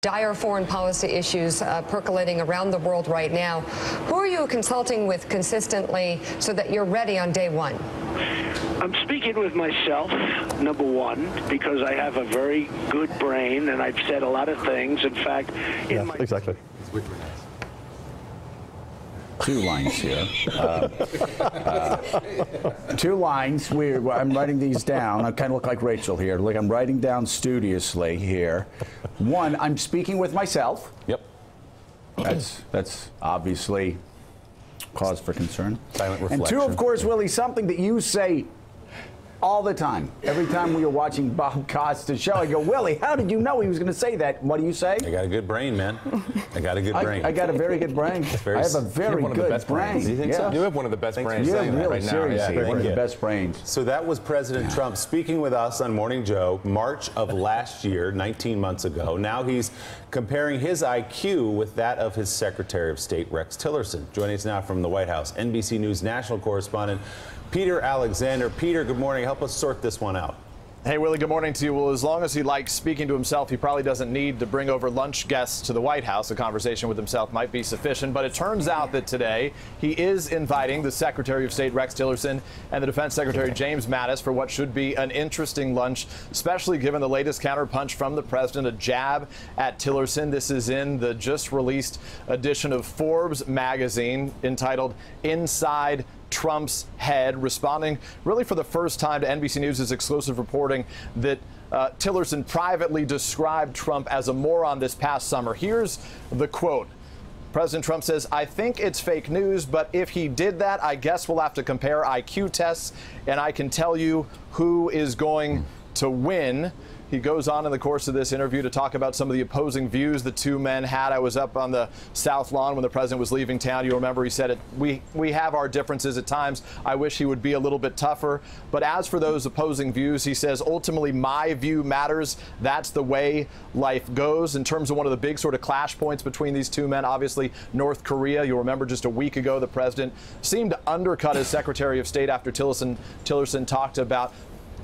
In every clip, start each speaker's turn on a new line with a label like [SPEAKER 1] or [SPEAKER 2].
[SPEAKER 1] Dire foreign policy issues percolating around the world right now. Who are you consulting with consistently so that you're ready on day one?
[SPEAKER 2] I'm speaking with myself, number one, because I have a very good brain and I've said a lot of things. In fact,
[SPEAKER 3] exactly.
[SPEAKER 4] Two lines here. Two lines. I'm writing these down. I kind of look like Rachel here. Like I'm writing down studiously here. One, I'm speaking with myself.
[SPEAKER 3] Yep.
[SPEAKER 4] That's obviously cause for concern.
[SPEAKER 3] Silent reflection.
[SPEAKER 4] And two, of course, Willie, something that you say all the time. Every time we were watching Bob Costa's show, I go, Willie, how did you know he was going to say that? What do you say?
[SPEAKER 3] I got a good brain, man. I got a good brain.
[SPEAKER 4] I got a very good brain. I have a very good brain.
[SPEAKER 3] Do you think so?
[SPEAKER 5] You have one of the best brains.
[SPEAKER 4] Yeah,
[SPEAKER 5] saying that
[SPEAKER 4] really,
[SPEAKER 5] right now.
[SPEAKER 4] seriously,
[SPEAKER 5] Yeah,
[SPEAKER 4] one of the best brains.
[SPEAKER 3] So that was President Trump speaking with us on Morning Joe, March of last year, 19 months ago. Now he's comparing his IQ with that of his Secretary of State, Rex Tillerson. Joining us now from the White House, NBC News national correspondent Peter Alexander. Peter, good morning. Help us sort this one out.
[SPEAKER 5] Hey, Willie, good morning to you. Well, as long as he likes speaking to himself, he probably doesn't need to bring over lunch guests to the White House. A conversation with himself might be sufficient. But it turns out that today he is inviting the Secretary of State, Rex Tillerson, and the Defense Secretary, James Mattis, for what should be an interesting lunch, especially given the latest counterpunch from the president, a jab at Tillerson. This is in the just released edition of Forbes magazine entitled Inside Trump's Head, responding really for the first time to NBC News' exclusive reporting that Tillerson privately described Trump as a moron this past summer. Here's the quote. President Trump says, "I think it's fake news, but if he did that, I guess we'll have to compare IQ tests, and I can tell you who is going to win." He goes on in the course of this interview to talk about some of the opposing views the two men had. I was up on the South Lawn when the president was leaving town. You remember he said, we have our differences at times. I wish he would be a little bit tougher. But as for those opposing views, he says, ultimately, my view matters. That's the way life goes. In terms of one of the big sort of clash points between these two men, obviously, North Korea. You'll remember just a week ago, the president seemed to undercut his Secretary of State after Tillerson talked about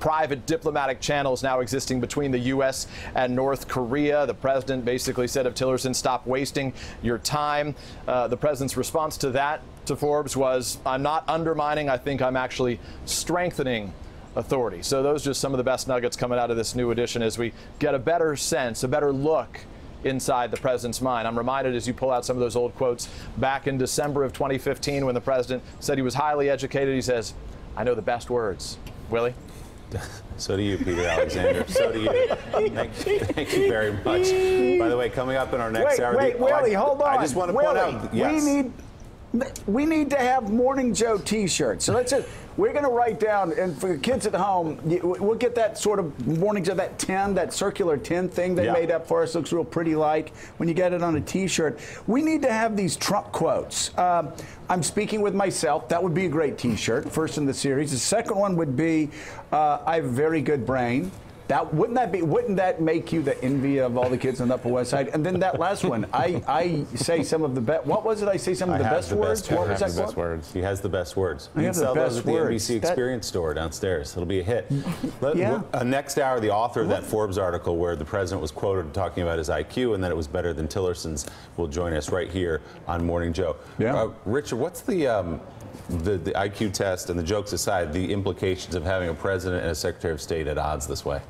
[SPEAKER 5] private diplomatic channels now existing between the U.S. and North Korea. The president basically said of Tillerson, stop wasting your time. The president's response to that, to Forbes, was, I'm not undermining, I think I'm actually strengthening authority. So those are just some of the best nuggets coming out of this new edition as we get a better sense, a better look inside the president's mind. I'm reminded as you pull out some of those old quotes back in December of 2015 when the president said he was highly educated. He says, I know the best words. Willie?
[SPEAKER 3] So do you, Peter Alexander. So do you. Thank you very much. By the way, coming up in our next hour.
[SPEAKER 4] Wait, Willie, hold on.
[SPEAKER 3] I just want to point out. Yes.
[SPEAKER 4] We need to have Morning Joe T-shirts. So we're going to write down, and for the kids at home, we'll get that sort of Morning Joe, that tin, that circular tin thing they made up for us. Looks real pretty like when you get it on a T-shirt. We need to have these Trump quotes. I'm speaking with myself. That would be a great T-shirt, first in the series. The second one would be, I have a very good brain. Wouldn't that make you the envy of all the kids on the Upper West Side? And then that last one, I say some of the best. What was it? I say some of the best words. What was that quote?
[SPEAKER 3] He has the best words.
[SPEAKER 4] I have the best
[SPEAKER 3] at the NBC Experience store downstairs. It'll be a hit. Next hour, the author of that Forbes article where the president was quoted talking about his IQ and that it was better than Tillerson's will join us right here on Morning Joe.
[SPEAKER 4] Yeah.
[SPEAKER 3] Richard, what's the IQ test and the jokes aside, the implications of having a president and a Secretary of State at odds this way?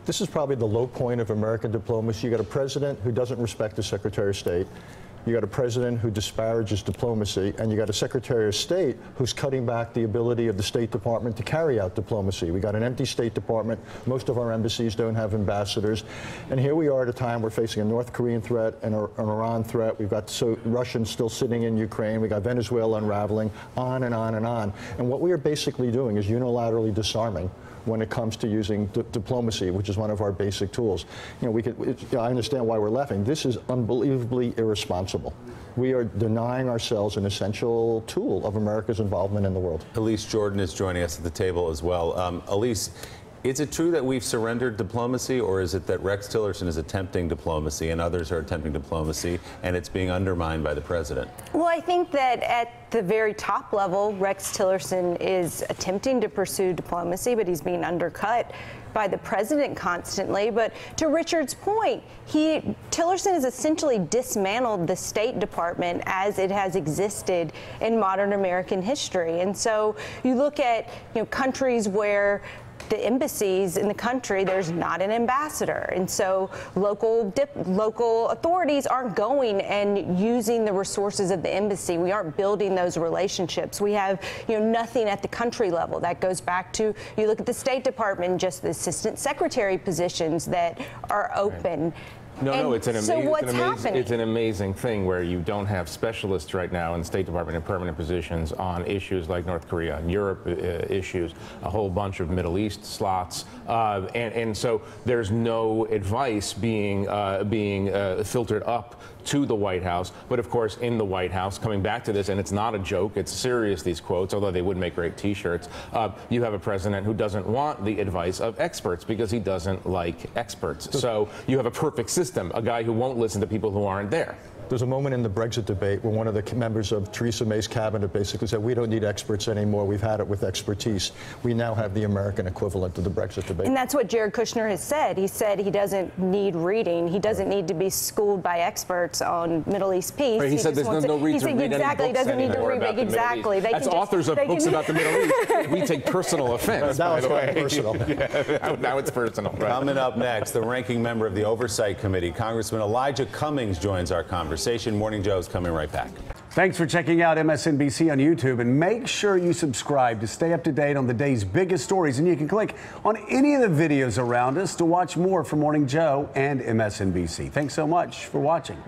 [SPEAKER 6] This is probably the low point of American diplomacy. You got a president who doesn't respect the Secretary of State. You got a president who disparages diplomacy, and you got a Secretary of State who's cutting back the ability of the State Department to carry out diplomacy. We got an empty State Department. Most of our embassies don't have ambassadors. And here we are at a time we're facing a North Korean threat and an Iran threat. We've got Russians still sitting in Ukraine. We got Venezuela unraveling, on and on and on. And what we are basically doing is unilaterally disarming when it comes to using diplomacy, which is one of our basic tools. You know, I understand why we're laughing. This is unbelievably irresponsible. We are denying ourselves an essential tool of America's involvement in the world.
[SPEAKER 3] Elise Jordan is joining us at the table as well. Elise, is it true that we've surrendered diplomacy, or is it that Rex Tillerson is attempting diplomacy and others are attempting diplomacy and it's being undermined by the president?
[SPEAKER 7] Well, I think that at the very top level, Rex Tillerson is attempting to pursue diplomacy, but he's being undercut by the president constantly. But to Richard's point, Tillerson has essentially dismantled the State Department as it has existed in modern American history. And so you look at countries where the embassies in the country, there's not an ambassador. And so local authorities aren't going and using the resources of the embassy. We aren't building those relationships. We have nothing at the country level. That goes back to, you look at the State Department, just the assistant secretary positions that are open.
[SPEAKER 8] Right. No, it's an
[SPEAKER 7] amazing
[SPEAKER 8] thing where you don't have specialists right now in the State Department in permanent positions on issues like North Korea and Europe issues, a whole bunch of Middle East slots, and so there's no advice being filtered up to the White House. But of course, in the White House, coming back to this, and it's not a joke, it's serious, these quotes, although they would make great T-shirts, you have a president who doesn't want the advice of experts because he doesn't like experts. So you have a perfect system, a guy who won't listen to people who aren't there.
[SPEAKER 6] There's a moment in the Brexit debate where one of the members of Theresa May's cabinet basically said, we don't need experts anymore. We've had it with expertise. We now have the American equivalent of the Brexit debate.
[SPEAKER 7] And that's what Jared Kushner has said. He said he doesn't need reading. He doesn't need to be schooled by experts on Middle East peace.
[SPEAKER 8] Right, he said there's no reason to read
[SPEAKER 7] exactly,
[SPEAKER 8] any books
[SPEAKER 7] he doesn't need to read exactly.
[SPEAKER 8] That's authors of books about the Middle East. We take personal offense, by the way.
[SPEAKER 6] Personal.
[SPEAKER 8] Now it's personal. Right.
[SPEAKER 3] Coming up next, the ranking member of the Oversight Committee, Congressman Elijah Cummings, joins our conversation. Morning Joe's coming right back.
[SPEAKER 4] Thanks for checking out MSNBC on YouTube, and make sure you subscribe to stay up to date on the day's biggest stories. And you can click on any of the videos around us to watch more from Morning Joe and MSNBC. Thanks so much for watching.